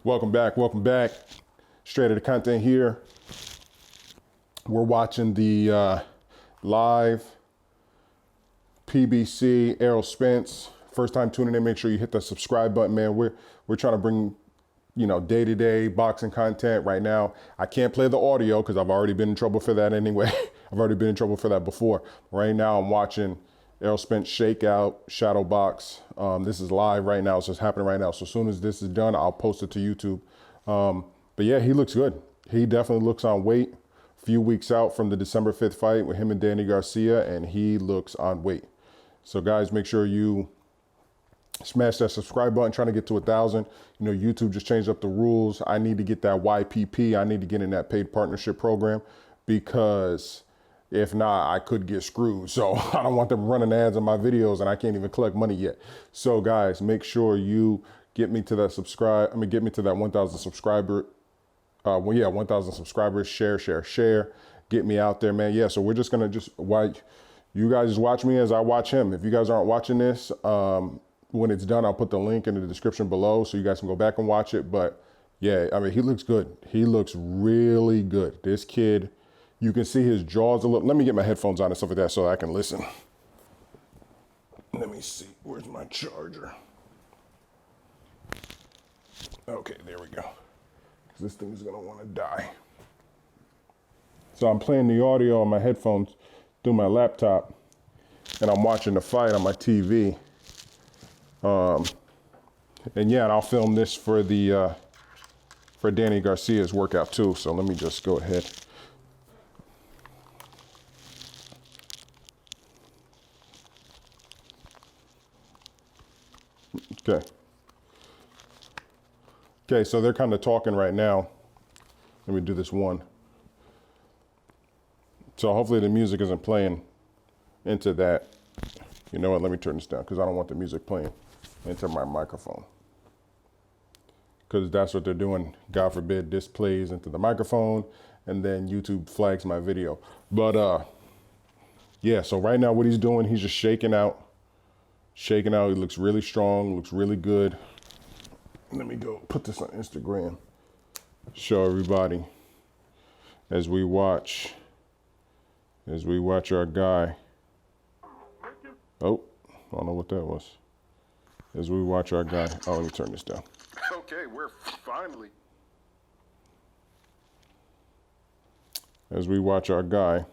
Welcome back. Straight to the content here. We're watching the live PBC Errol Spence. First time tuning in, make sure you hit the subscribe button, man. We're trying to bring, day-to-day boxing content right now. I can't play the audio because I've already been in trouble for that anyway. I've already been in trouble for that before. Right now, I'm watching Errol Spence Shakeout Shadow Box. This is live right now, so it's happening right now. So as soon as this is done, I'll post it to YouTube. But yeah, he looks good. He definitely looks on weight. A few weeks out from the December 5th fight with him and Danny Garcia, and he looks on weight. So guys, make sure you smash that subscribe button, trying to get to 1,000. YouTube just changed up the rules. I need to get that YPP. I need to get in that paid partnership program, because if not, I could get screwed. So I don't want them running ads on my videos and I can't even collect money yet. So guys, make sure you get me to that get me to that 1,000 subscriber. 1,000 subscribers, share, get me out there, man. Yeah, so we're just gonna you guys watch me as I watch him. If you guys aren't watching this, when it's done, I'll put the link in the description below so you guys can go back and watch it. But yeah, he looks good. He looks really good. This kid, you can see his jaws a little. Let me get my headphones on and stuff like that so I can listen. Let me see, where's my charger? Okay, there we go. This thing is gonna wanna die. So I'm playing the audio on my headphones through my laptop, and I'm watching the fight on my TV. And I'll film this for Danny Garcia's workout too. So let me just go ahead. Okay, so they're kind of talking right now. Let me do this one. So hopefully the music isn't playing into that. You know what, let me turn this down because I don't want the music playing into my microphone. Because that's what they're doing. God forbid this plays into the microphone and then YouTube flags my video. But yeah, so right now what he's doing, he's just shaking out. He looks really strong, looks really good. Let me go put this on Instagram. Show everybody as we watch our guy. Oh, I don't know what that was. As we watch our guy. Oh, let me turn this down. Okay, we're finally. As we watch our guy.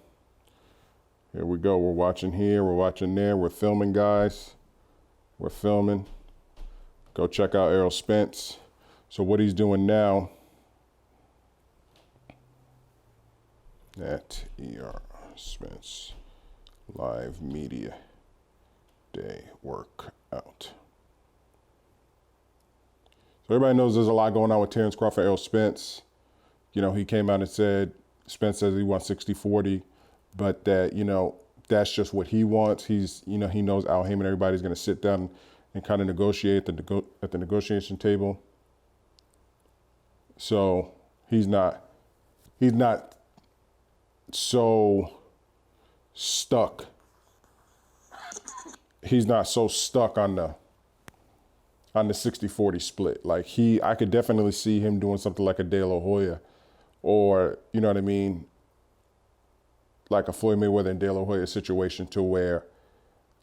Here we go. We're watching here, we're watching there. We're filming, guys. We're filming. Go check out Errol Spence. So what he's doing now at Errol Spence Live Media Day Workout. So everybody knows there's a lot going on with Terrence Crawford, Errol Spence. He came out and said, Spence says he wants 60-40, but that, that's just what he wants. He's, he knows Al Haymon, everybody's going to sit down and kind of negotiate at the negotiation table. So he's not so stuck. He's not so stuck on the 60-40 split. Like I could definitely see him doing something like a De La Hoya, or like a Floyd Mayweather and De La Hoya situation, to where,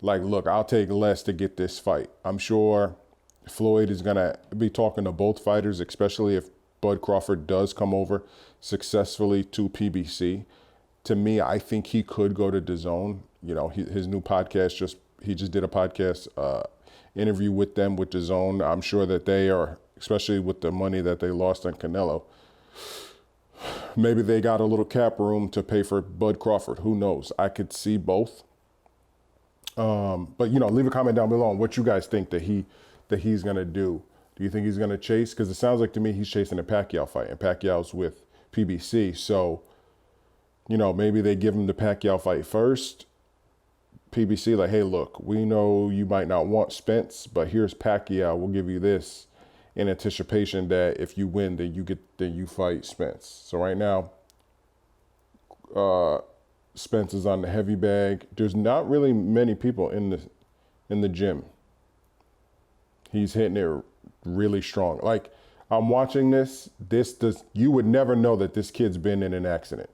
like, look, I'll take less to get this fight. I'm sure Floyd is gonna be talking to both fighters, especially if Bud Crawford does come over successfully to PBC. To me, I think he could go to DAZN. His new podcast, he just did a podcast interview with them with DAZN. I'm sure that they are, especially with the money that they lost on Canelo, maybe they got a little cap room to pay for Bud Crawford. Who knows? I could see both. But leave a comment down below on what you guys think that he's gonna do. Do you think he's gonna chase? Because it sounds like to me he's chasing a Pacquiao fight, and Pacquiao's with PBC. So, maybe they give him the Pacquiao fight first. PBC, like, hey, look, we know you might not want Spence, but here's Pacquiao. We'll give you this in anticipation that if you win, then you fight Spence. So right now, Spence is on the heavy bag. There's not really many people in the gym. He's hitting it really strong. Like, I'm watching this. You would never know that this kid's been in an accident.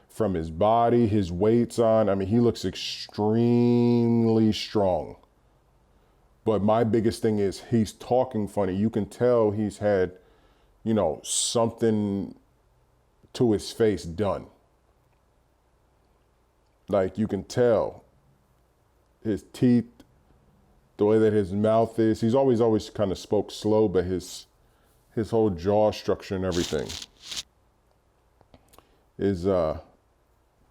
From his body, his weight's on. I mean, he looks extremely strong. But my biggest thing is he's talking funny. You can tell he's had, something to his face done. Like you can tell his teeth, the way that his mouth is. He's always kind of spoke slow, but his whole jaw structure and everything is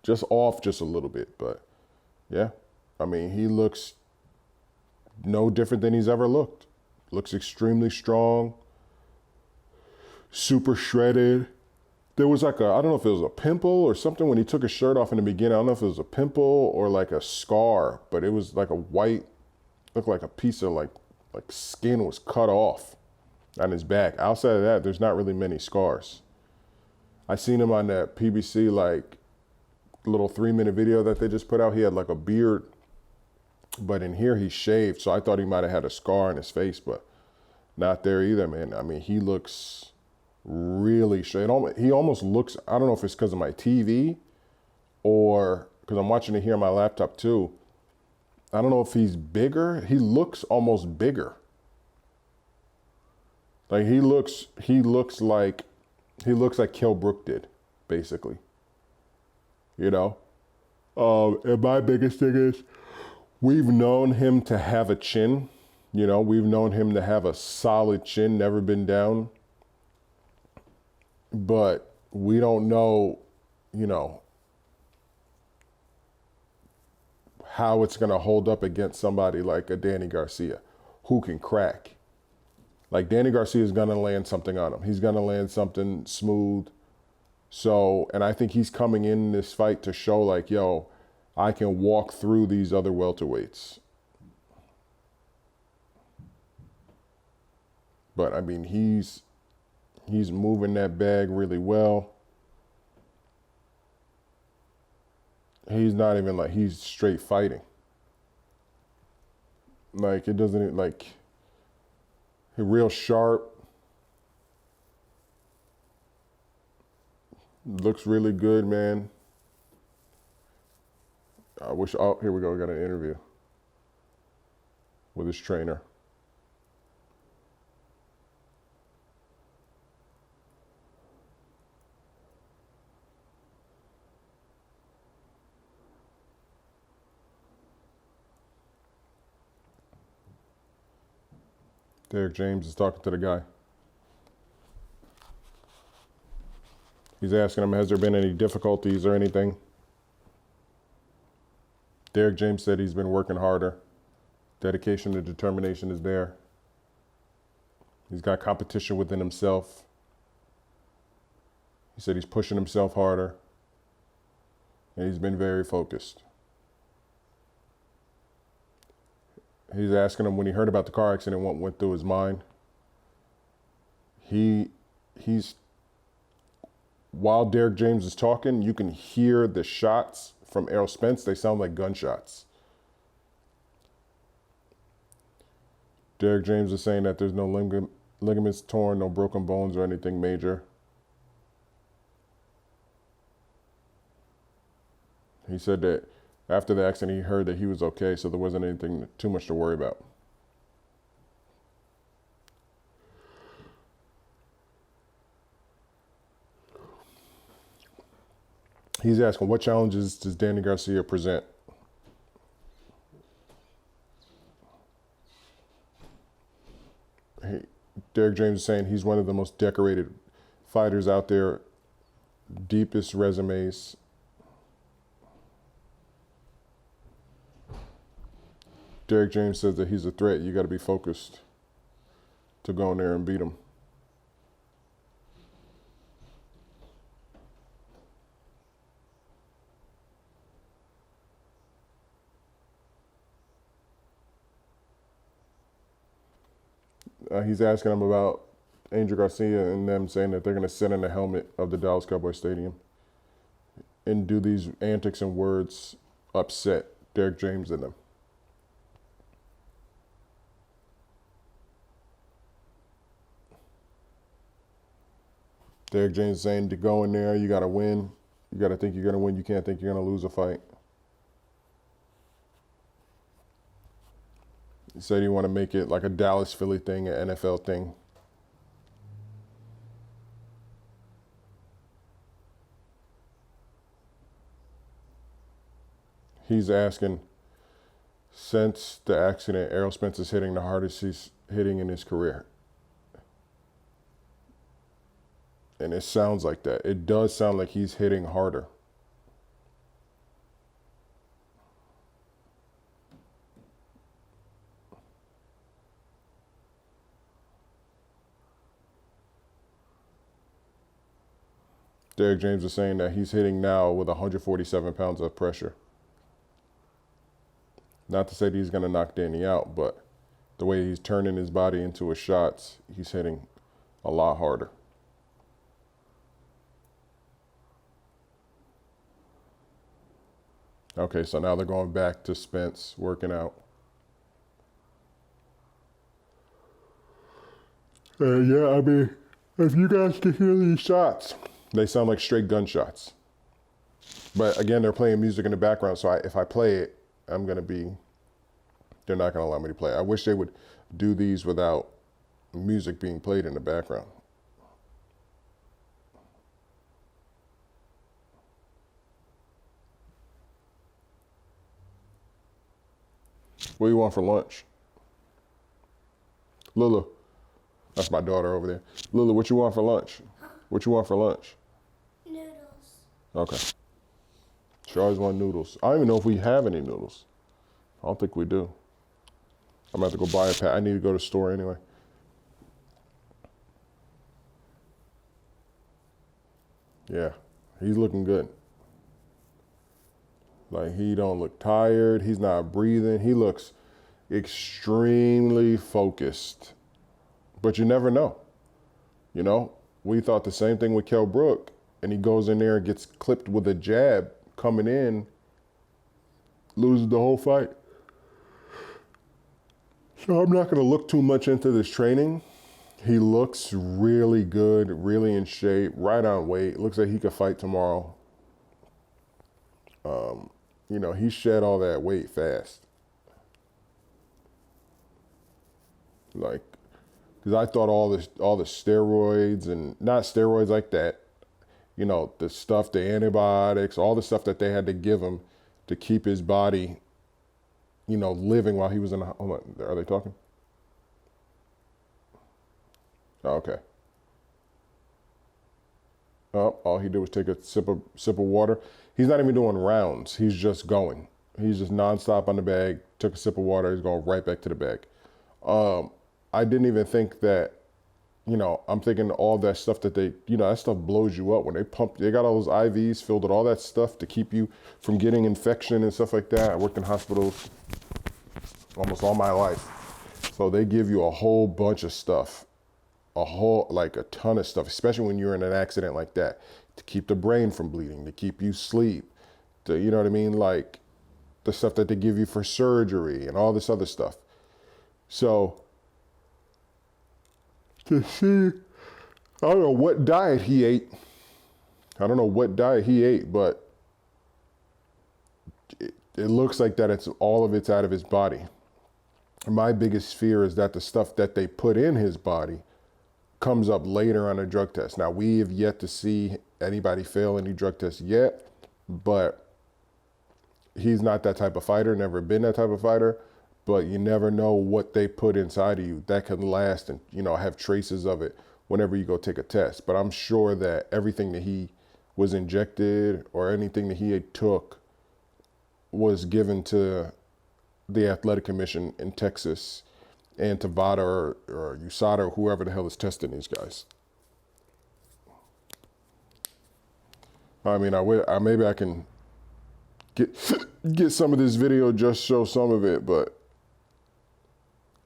just off just a little bit. But yeah, I mean, he looks no different than he's ever looked. Looks extremely strong, super shredded. There was like I don't know if it was a pimple or something when he took his shirt off in the beginning. I don't know if it was a pimple or like a scar, but it was like a white, looked like a piece of like skin was cut off on his back. Outside of that, there's not really many scars. I seen him on that PBC like little 3-minute video that they just put out. He had like a beard, but in here he shaved, so I thought he might have had a scar on his face, but not there either, man. I mean, he looks really straight. He almost looks, I don't know if it's because of my TV or because I'm watching it here on my laptop too. I don't know if he's bigger. He looks almost bigger. Like he looks like Kell Brook did, basically. And my biggest thing is we've known him to have a chin. We've known him to have a solid chin, never been down. But we don't know, how it's going to hold up against somebody like a Danny Garcia who can crack. Like Danny Garcia is going to land something on him. He's going to land something smooth. So, and I think he's coming in this fight to show like, yo, I can walk through these other welterweights. But I mean, he's moving that bag really well. He's not even like, he's straight fighting. Like it doesn't like, he's real sharp. Looks really good, man. Here we go. We got an interview with his trainer. Derek James is talking to the guy. He's asking him, has there been any difficulties or anything? Derek James said he's been working harder. Dedication and determination is there. He's got competition within himself. He said he's pushing himself harder. And he's been very focused. He's asking him when he heard about the car accident, what went through his mind. While Derek James is talking, you can hear the shots from Errol Spence. They sound like gunshots. Derek James is saying that there's no ligaments torn, no broken bones or anything major. He said that after the accident, he heard that he was okay, so there wasn't anything too much to worry about. He's asking, what challenges does Danny Garcia present? Derek James is saying he's one of the most decorated fighters out there, deepest resumes. Derek James says that he's a threat. You got to be focused to go in there and beat him. He's asking him about Angel Garcia and them saying that they're going to sit in the helmet of the Dallas Cowboys Stadium and do these antics and words upset Derek James and them. Derek James saying to go in there, you got to win. You got to think you're going to win. You can't think you're going to lose a fight. He said he want to make it like a Dallas Philly thing, an NFL thing. He's asking, since the accident, Errol Spence is hitting the hardest he's hitting in his career. And it sounds like that. It does sound like he's hitting harder. Derek James is saying that he's hitting now with 147 pounds of pressure. Not to say that he's going to knock Danny out, but the way he's turning his body into his shots, he's hitting a lot harder. Okay, so now they're going back to Spence working out. Yeah, I mean, if you guys can hear these shots, they sound like straight gunshots. But again, they're playing music in the background, so if I play it, they're not going to allow me to play it. I wish they would do these without music being played in the background. What do you want for lunch? Lulu. That's my daughter over there. Lulu, what you want for lunch? What you want for lunch? Noodles. Okay. She always want noodles. I don't even know if we have any noodles. I don't think we do. I'm going to have to go buy a pack. I need to go to the store anyway. Yeah, he's looking good. Like, he don't look tired. He's not breathing. He looks extremely focused. But you never know. You know, we thought the same thing with Kell Brook, and he goes in there and gets clipped with a jab coming in, loses the whole fight. So I'm not going to look too much into this training. He looks really good, really in shape, right on weight. Looks like he could fight tomorrow. You know, he shed all that weight fast. Like, because I thought all the steroids, and not steroids like that, you know, the stuff, the antibiotics, all the stuff that they had to give him to keep his body, you know, living while he was in the, hold on, are they talking? Oh, okay. Oh, all he did was take a sip of water. He's not even doing rounds. He's just going. He's just nonstop on the bag, took a sip of water, he's going right back to the bag. I didn't even think that, you know, I'm thinking all that stuff that they, you know, that stuff blows you up when they pump. They got all those IVs filled with all that stuff to keep you from getting infection and stuff like that. I worked in hospitals almost all my life. So they give you a whole bunch of stuff, like a ton of stuff, especially when you're in an accident like that, to keep the brain from bleeding, to keep you sleep, to, you know what I mean? Like the stuff that they give you for surgery and all this other stuff. So to see, I don't know what diet he ate. I don't know what diet he ate, but it looks like that all of it's out of his body. My biggest fear is that the stuff that they put in his body comes up later on a drug test. Now, we have yet to see anybody fail any drug tests yet, but he's not that type of fighter, never been that type of fighter. But you never know what they put inside of you that can last and, you know, have traces of it whenever you go take a test. But I'm sure that everything that he was injected or anything that he took was given to the athletic commission in Texas and to VADA or USADA or whoever the hell is testing these guys. I mean, maybe I can get some of this video, just show some of it, but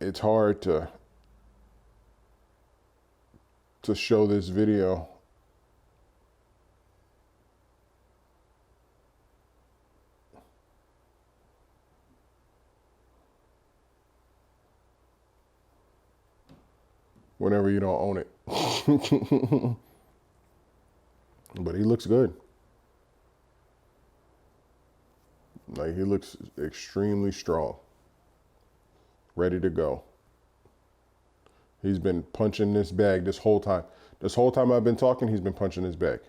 it's hard to show this video. Whenever you don't own it. But he looks good. Like, he looks extremely strong, ready to go. He's been punching this bag this whole time. This whole time I've been talking, he's been punching his bag.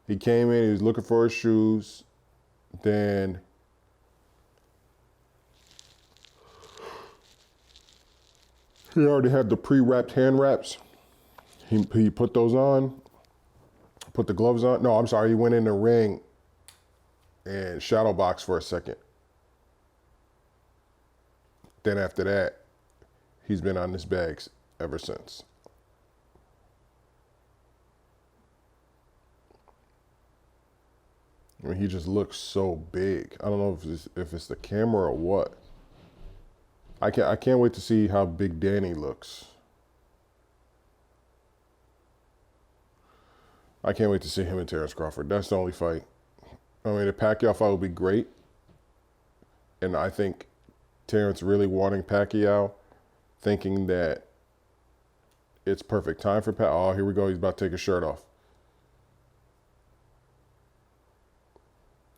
He came in, he was looking for his shoes. Then he already had the pre-wrapped hand wraps. He put those on, put the gloves on. No, I'm sorry, he went in the ring and shadow boxed for a second. Then after that, he's been on his bags ever since. I mean, he just looks so big. I don't know if it's the camera or what. I can't wait to see how big Danny looks. I can't wait to see him and Terrence Crawford. That's the only fight. I mean, the Pacquiao fight would be great. And I think Terrence really wanting Pacquiao, thinking that it's perfect time for Pacquiao. Oh, here we go. He's about to take his shirt off.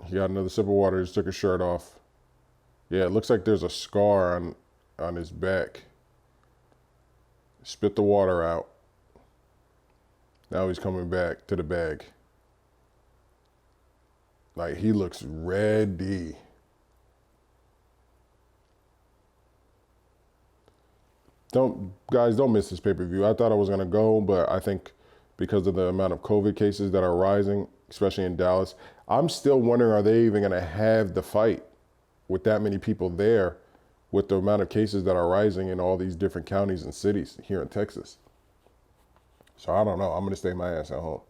He got another sip of water. Just took his shirt off. Yeah, it looks like there's a scar on his back. Spit the water out. Now he's coming back to the bag. Like, he looks ready. Guys, don't miss this pay-per-view. I thought I was going to go, but I think because of the amount of COVID cases that are rising, especially in Dallas, I'm still wondering, are they even going to have the fight with that many people there with the amount of cases that are rising in all these different counties and cities here in Texas? So I don't know. I'm going to stay my ass at home.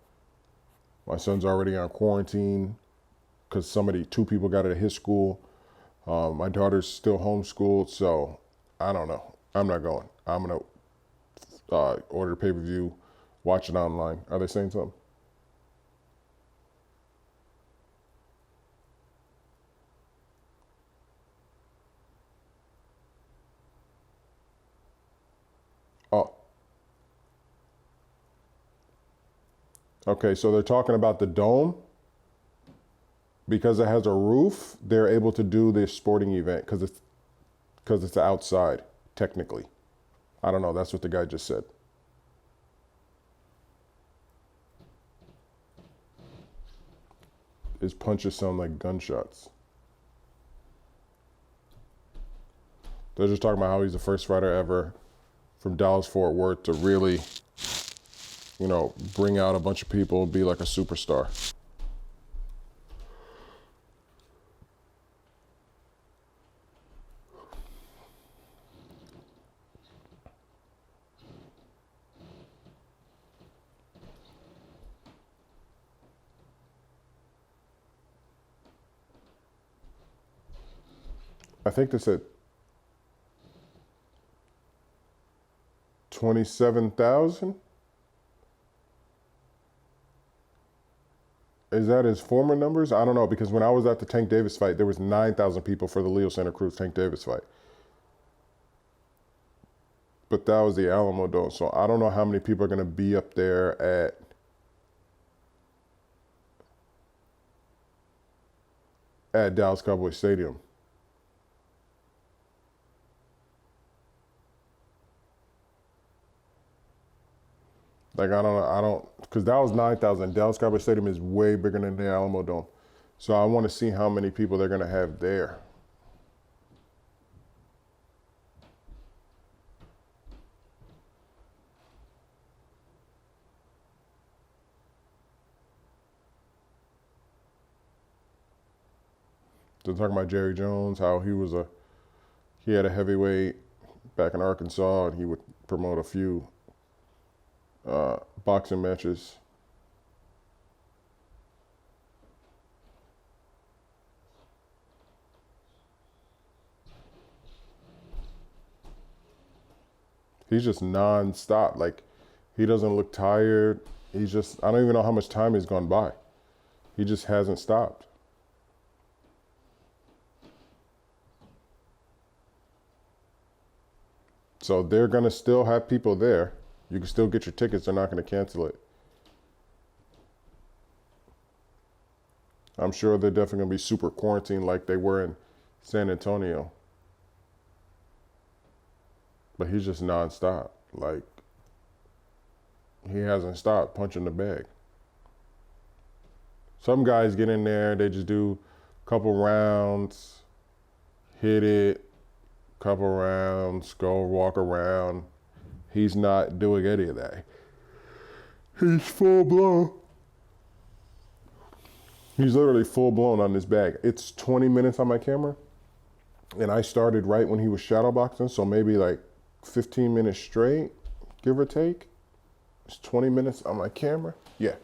My son's already on quarantine because two people got it at his school. My daughter's still homeschooled, so I don't know. I'm not going. I'm going to order pay-per-view, watch it online. Are they saying something? Oh, okay. So they're talking about the dome. Because it has a roof, they're able to do this sporting event because it's outside, technically. I don't know. That's what the guy just said. His punches sound like gunshots. They're just talking about how he's the first fighter ever from Dallas-Fort Worth to really, bring out a bunch of people and be like a superstar. I think they said 27,000. Is that his former numbers? I don't know, because when I was at the Tank Davis fight, there was 9,000 people for the Leo Santa Cruz Tank Davis fight. But that was the Alamo Dome, so I don't know how many people are going to be up there at Dallas Cowboys Stadium. Like, I don't, because that was 9,000. Dallas Cowboys Stadium is way bigger than the Alamo Dome. So I want to see how many people they're going to have there. They're talking about Jerry Jones, how he had a heavyweight back in Arkansas, and he would promote a few boxing matches. He's just non-stop. Like, he doesn't look tired. I don't even know how much time has gone by. He just hasn't stopped. So they're going to still have people there. You can still get your tickets. They're not going to cancel it. I'm sure they're definitely going to be super quarantined like they were in San Antonio. But he's just nonstop. Like, he hasn't stopped punching the bag. Some guys get in there, they just do a couple rounds, hit it, couple rounds, go walk around. He's not doing any of that. He's full blown. He's literally full blown on this bag. It's 20 minutes on my camera. And I started right when he was shadowboxing, so maybe like 15 minutes straight, give or take. It's 20 minutes on my camera. Yeah.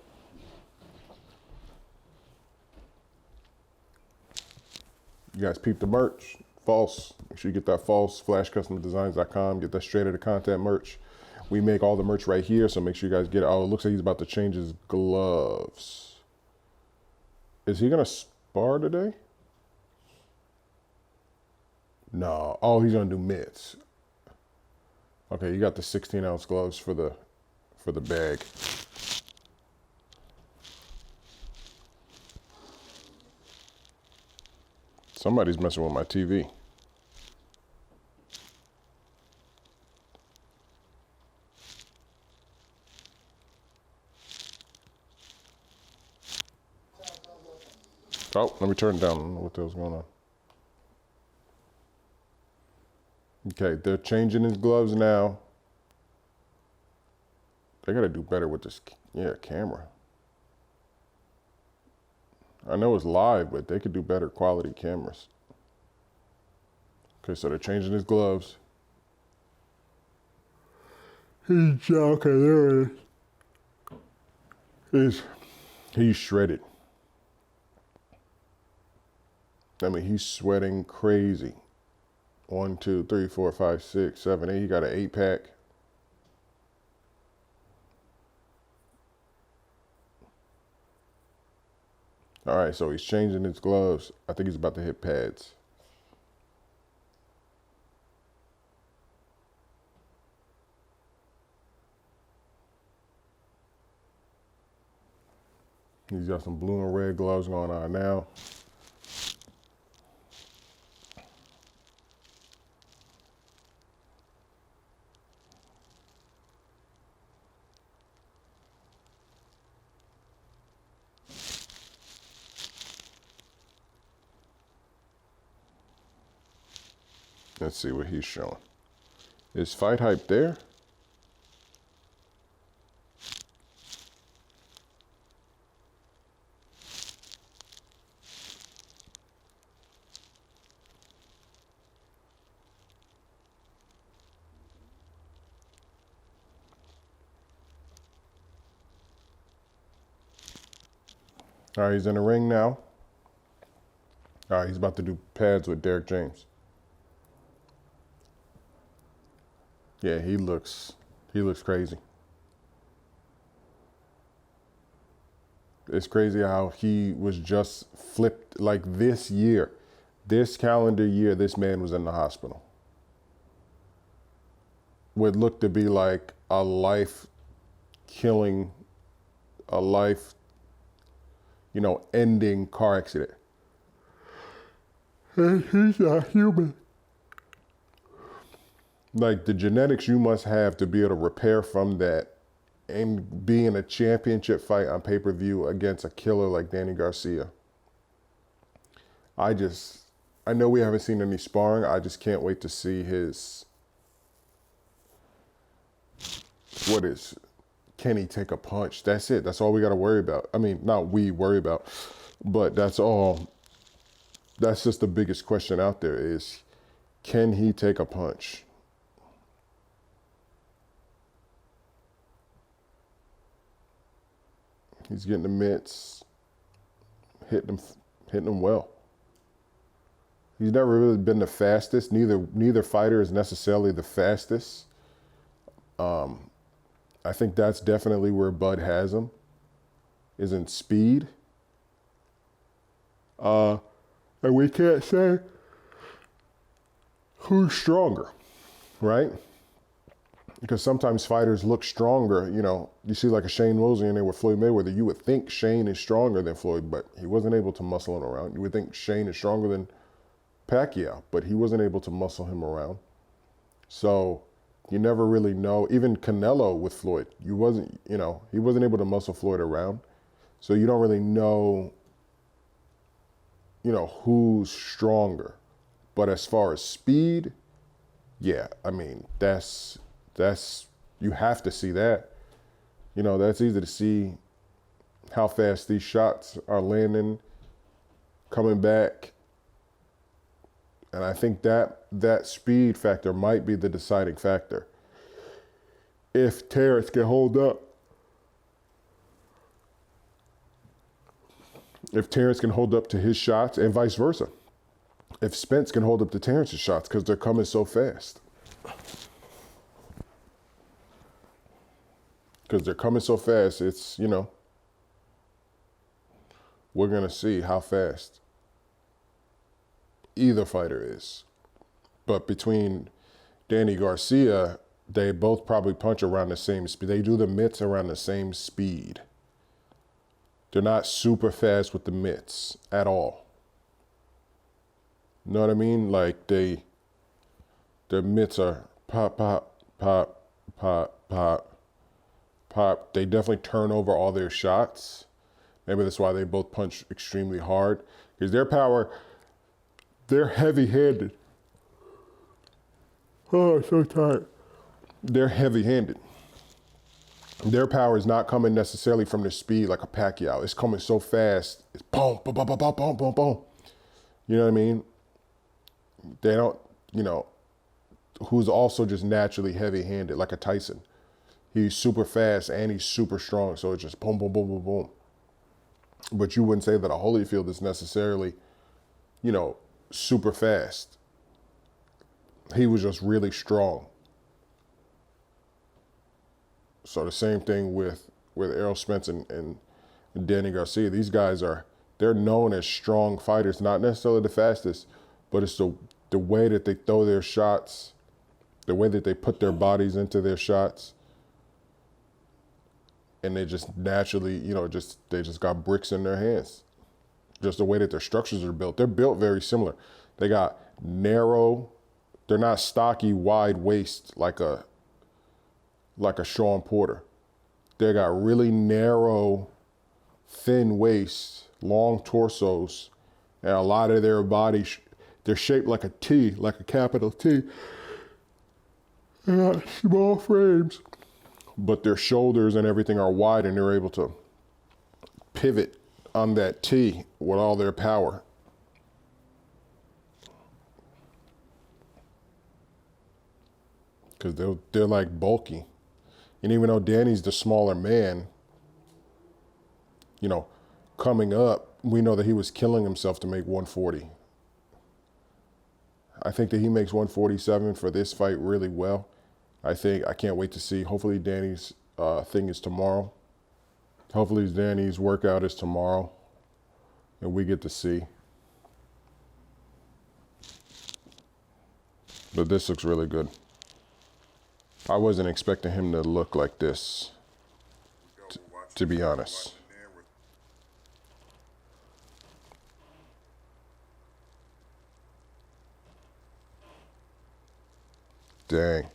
You guys peep the merch. False. Make sure you get that false. FlashCustomDesigns.com. Get that straight out of content merch. We make all the merch right here, so make sure you guys get it. Oh, it looks like he's about to change his gloves. Is he gonna spar today? No. Oh, he's gonna do mitts. Okay, you got the 16-ounce gloves for the bag. Somebody's messing with my TV. Oh, let me turn it down. I don't know what the hell's going on. Okay, they're changing his gloves now. They gotta do better with this, camera. I know it's live, but they could do better quality cameras. Okay, so they're changing his gloves. Okay, there it is. He's shredded. I mean, he's sweating crazy. 1, 2, 3, 4, 5, 6, 7, 8. He got an 8-pack. All right, so he's changing his gloves. I think he's about to hit pads. He's got some blue and red gloves going on now. Let's see what he's showing. Is Fight Hype there? All right, he's in the ring now. All right, he's about to do pads with Derek James. Yeah, he looks crazy. It's crazy how he was just flipped like this year. This calendar year, this man was in the hospital. What looked to be like a life-killing, ending car accident. And he's not human. Like, the genetics you must have to be able to repair from that and be in a championship fight on pay-per-view against a killer like Danny Garcia. I know we haven't seen any sparring. I just can't wait to see can he take a punch? That's it. That's all we got to worry about. I mean, not we worry about, but that's all. That's just the biggest question out there is, can he take a punch? He's getting the mitts, hitting them well. He's never really been the fastest. Neither fighter is necessarily the fastest. I think that's definitely where Bud has him, is in speed. And we can't say who's stronger, right? because sometimes fighters look stronger. You know, you see like a Shane Mosley in there with Floyd Mayweather. You would think Shane is stronger than Floyd, but he wasn't able to muscle him around. You would think Shane is stronger than Pacquiao, but he wasn't able to muscle him around. So you never really know. Even Canelo with Floyd, he wasn't able to muscle Floyd around. So you don't really know, who's stronger. But as far as speed, yeah, I mean, that's you have to see that. That's easy to see how fast these shots are landing, coming back. And I think that speed factor might be the deciding factor. If Terrence can hold up. If Terrence can hold up to his shots and vice versa. If Spence can hold up to Terrence's shots because they're coming so fast. Because they're coming so fast, it's, we're going to see how fast either fighter is. But between Danny Garcia, they both probably punch around the same speed. They do the mitts around the same speed. They're not super fast with the mitts at all. Know what I mean? Like their mitts are pop, pop, pop, pop, pop, pop. They definitely turn over all their shots. Maybe that's why they both punch extremely hard. Because their power, they're heavy-handed. Oh, so tired. They're heavy-handed. Their power is not coming necessarily from their speed like a Pacquiao. It's coming so fast. It's boom, boom, boom, boom, boom, boom, boom, boom. You know what I mean? They don't, who's also just naturally heavy-handed, like a Tyson. He's super fast and he's super strong, so it's just boom, boom, boom, boom, boom. But you wouldn't say that a Holyfield is necessarily, super fast. He was just really strong. So the same thing with Errol Spence and Danny Garcia. These guys they're known as strong fighters, not necessarily the fastest, but it's the way that they throw their shots, the way that they put their bodies into their shots. And they just naturally, they just got bricks in their hands. Just the way that their structures are built. They're built very similar. They got narrow, they're not stocky, wide waist like a Sean Porter. They got really narrow, thin waists, long torsos, and a lot of their bodies, they're shaped like a T, like a capital T. They got small frames, but their shoulders and everything are wide, and they're able to pivot on that T with all their power. Because they're like bulky. And even though Danny's the smaller man, coming up, we know that he was killing himself to make 140. I think that he makes 147 for this fight really well. I can't wait to see. Hopefully Danny's thing is tomorrow. Hopefully Danny's workout is tomorrow. And we get to see. But this looks really good. I wasn't expecting him to look like this, to be honest. Dang.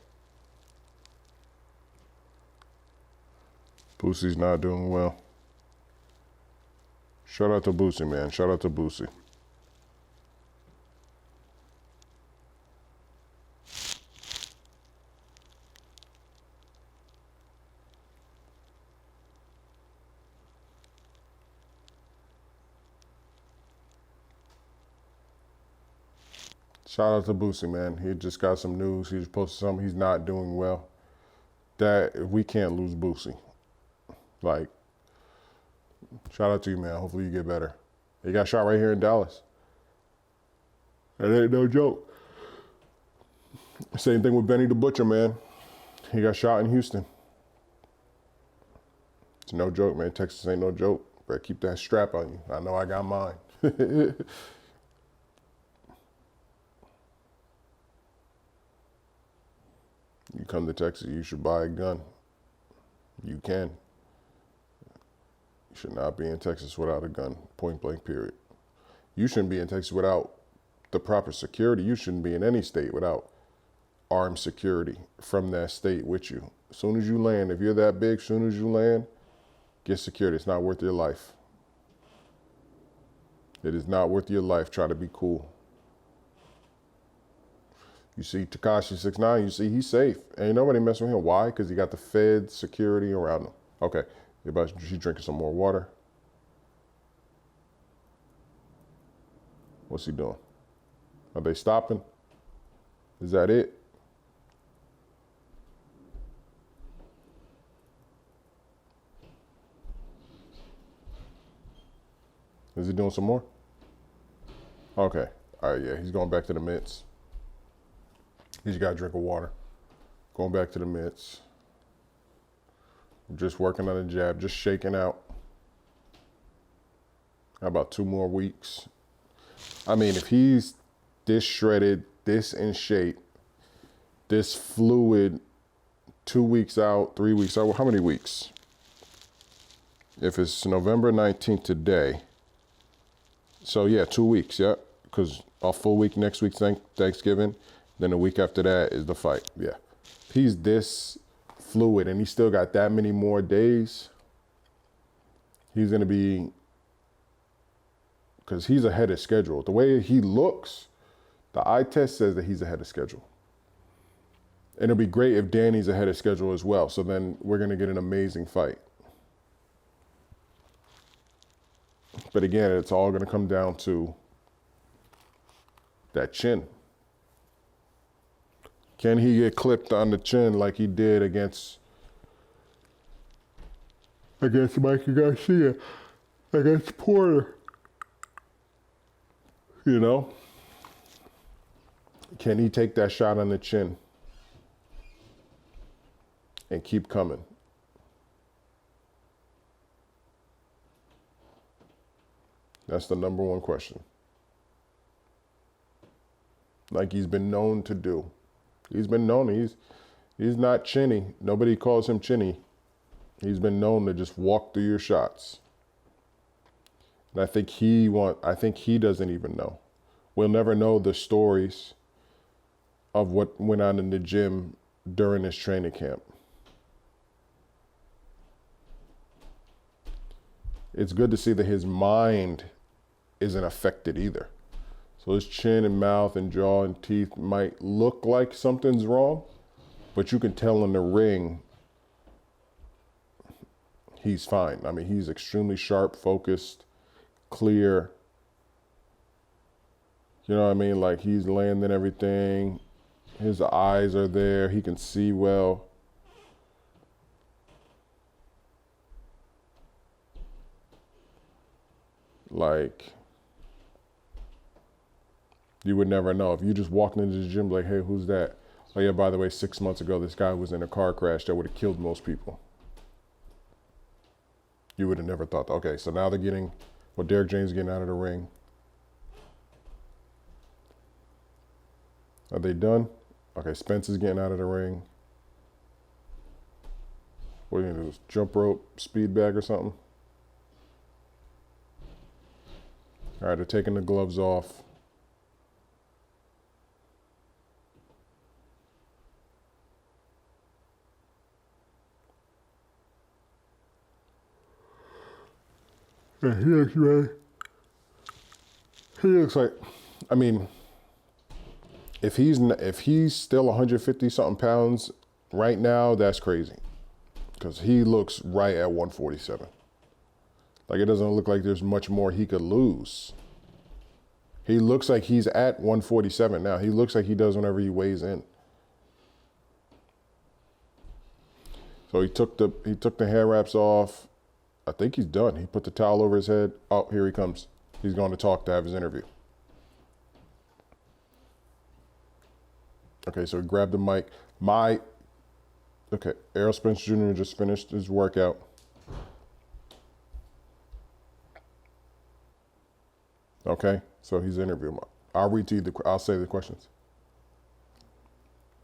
Boosie's not doing well. Shout out to Boosie, man. Shout out to Boosie. Shout out to Boosie, man. He just got some news. He just posted something. He's not doing well. We can't lose Boosie. Like, shout out to you, man. Hopefully you get better. He got shot right here in Dallas. That ain't no joke. Same thing with Benny the Butcher, man. He got shot in Houston. It's no joke, man. Texas ain't no joke. Better keep that strap on you. I know I got mine. You come to Texas, you should buy a gun. You can. You should not be in Texas without a gun, point blank, period. You shouldn't be in Texas without the proper security. You shouldn't be in any state without armed security from that state with you. As soon as you land, if you're that big, as soon as you land, get security. It's not worth your life. It is not worth your life trying to be cool. You see Tekashi 6ix9ine, you see he's safe. Ain't nobody messing with him. Why? Because he got the Fed security around him. Okay, she's drinking some more water. What's he doing? Are they stopping? Is that it? Is he doing some more? Okay. All right, yeah, he's going back to the mitts. He's got a drink of water. Going back to the mitts. Just working on a jab, just shaking out. How about 2 more weeks? I mean, if he's this shredded, this in shape, this fluid, 2 weeks out, 3 weeks out, how many weeks? If it's November 19th today, so yeah, 2 weeks, yeah, because a full week next week, Thanksgiving, then a week after that is the fight, yeah. If he's this fluid and he's still got that many more days, he's gonna be, because he's ahead of schedule. The way he looks, the eye test says that he's ahead of schedule. And it'll be great if Danny's ahead of schedule as well. So then we're gonna get an amazing fight. But again, it's all gonna come down to that chin. Can he get clipped on the chin like he did against Mikey Garcia, against Porter? You know? Can he take that shot on the chin and keep coming? That's the number one question. Like he's been known to do. He's been known, he's not chinny. Nobody calls him chinny. He's been known to just walk through your shots. And I think he doesn't even know. We'll never know the stories of what went on in the gym during his training camp. It's good to see that his mind isn't affected either. So his chin and mouth and jaw and teeth might look like something's wrong, but you can tell in the ring he's fine. I mean, he's extremely sharp, focused, clear. You know what I mean? Like he's landing everything. His eyes are there. He can see well. Like, you would never know. If you just walked into the gym like, hey, who's that? Oh yeah, by the way, 6 months ago, this guy was in a car crash that would have killed most people. You would have never thought that. Okay, so now they're getting, well, Derrick James getting out of the ring. Are they done? Okay, Spence is getting out of the ring. What are you gonna do? Jump rope, speed bag or something? All right, they're taking the gloves off. Yeah, he looks ready. He looks like, I mean, if he's still 150 something pounds right now, that's crazy. Because he looks right at 147. Like it doesn't look like there's much more he could lose. He looks like he's at 147 now. He looks like he does whenever he weighs in. So he took the hair wraps off. I think he's done. He put the towel over his head. Oh, here he comes. He's going to talk to have his interview. Okay, so he grabbed the mic. Okay, Errol Spence Jr. just finished his workout. Okay, so he's interviewing. I'll say the questions.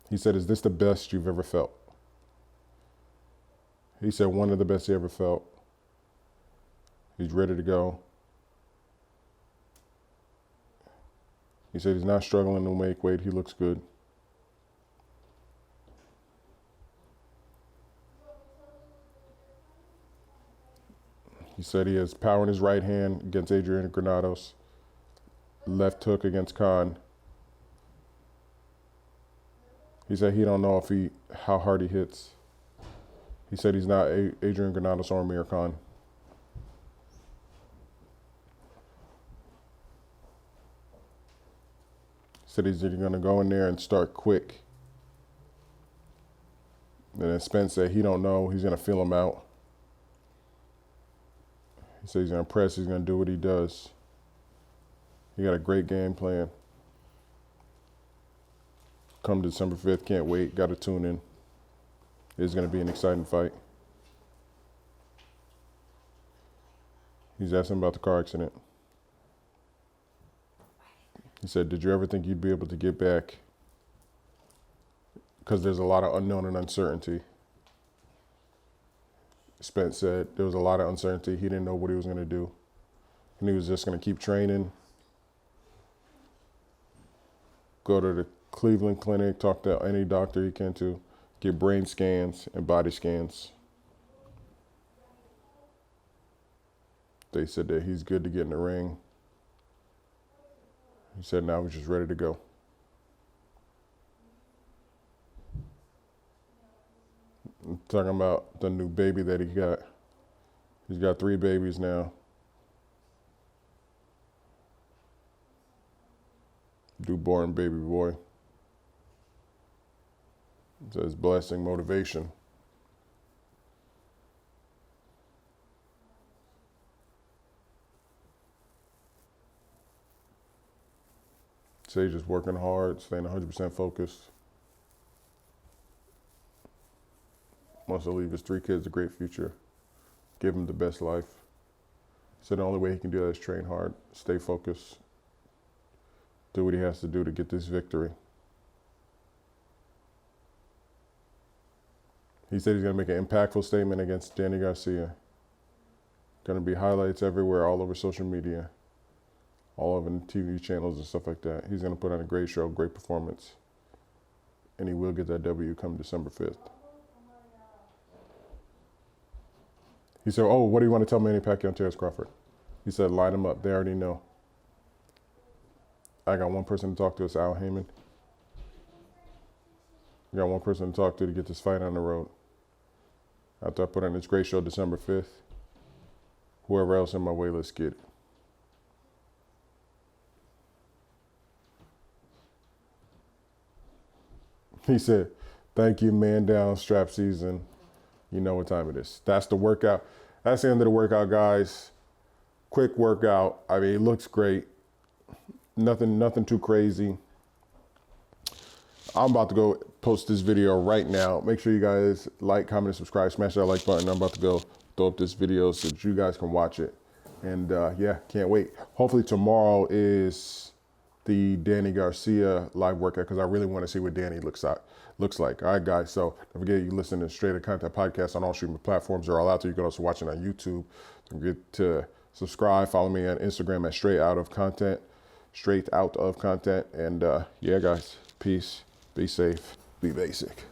He said, "Is this the best you've ever felt?" He said, "One of the best he ever felt." He's ready to go. He said he's not struggling to make weight. He looks good. He said he has power in his right hand against Adrian Granados, left hook against Khan. He said he don't know how hard he hits. He said he's not Adrian Granados or Amir Khan. He said he's going to go in there and start quick. And then Spence said he don't know. He's going to feel him out. He said he's going to press. He's going to do what he does. He got a great game plan. Come December 5th. Can't wait. Got to tune in. It's going to be an exciting fight. He's asking about the car accident. He said, "Did you ever think you'd be able to get back?" Because there's a lot of unknown and uncertainty. Spence said there was a lot of uncertainty. He didn't know what he was going to do. And he was just going to keep training, go to the Cleveland Clinic, talk to any doctor he can to, get brain scans and body scans. They said that he's good to get in the ring. He said now he's just ready to go. I'm talking about the new baby that he got. He's got 3 babies now. Newborn baby boy. It says blessing, motivation. So he's just working hard, staying 100% focused. Wants to leave his 3 kids a great future. Give them the best life. So the only way he can do that is train hard, stay focused, do what he has to do to get this victory. He said he's going to make an impactful statement against Danny Garcia. Going to be highlights everywhere, all over social media, all over the TV channels and stuff like that. He's going to put on a great show, great performance. And he will get that W come December 5th. He said, "Oh, what do you want to tell Manny Pacquiao and Terrence Crawford?" He said, "Line them up. They already know. I got one person to talk to. It's Al Heyman. I got one person to talk to get this fight on the road. After I put on this great show December 5th, whoever else in my way, let's get it." He said, "Thank you, man down, strap season. You know what time it is." That's the workout. That's the end of the workout, guys. Quick workout. I mean, it looks great. Nothing too crazy. I'm about to go post this video right now. Make sure you guys like, comment, and subscribe. Smash that like button. I'm about to go throw up this video so that you guys can watch it. And yeah, can't wait. Hopefully tomorrow is the Danny Garcia live workout because I really want to see what Danny looks like. All right, guys. So don't forget you listen to Straight Out of Content podcast on all streaming platforms. They're all out there. You can also watch it on YouTube. Don't forget to subscribe. Follow me on Instagram at Straight Out of Content. Straight Out of Content. And yeah, guys. Peace. Be safe. Be basic.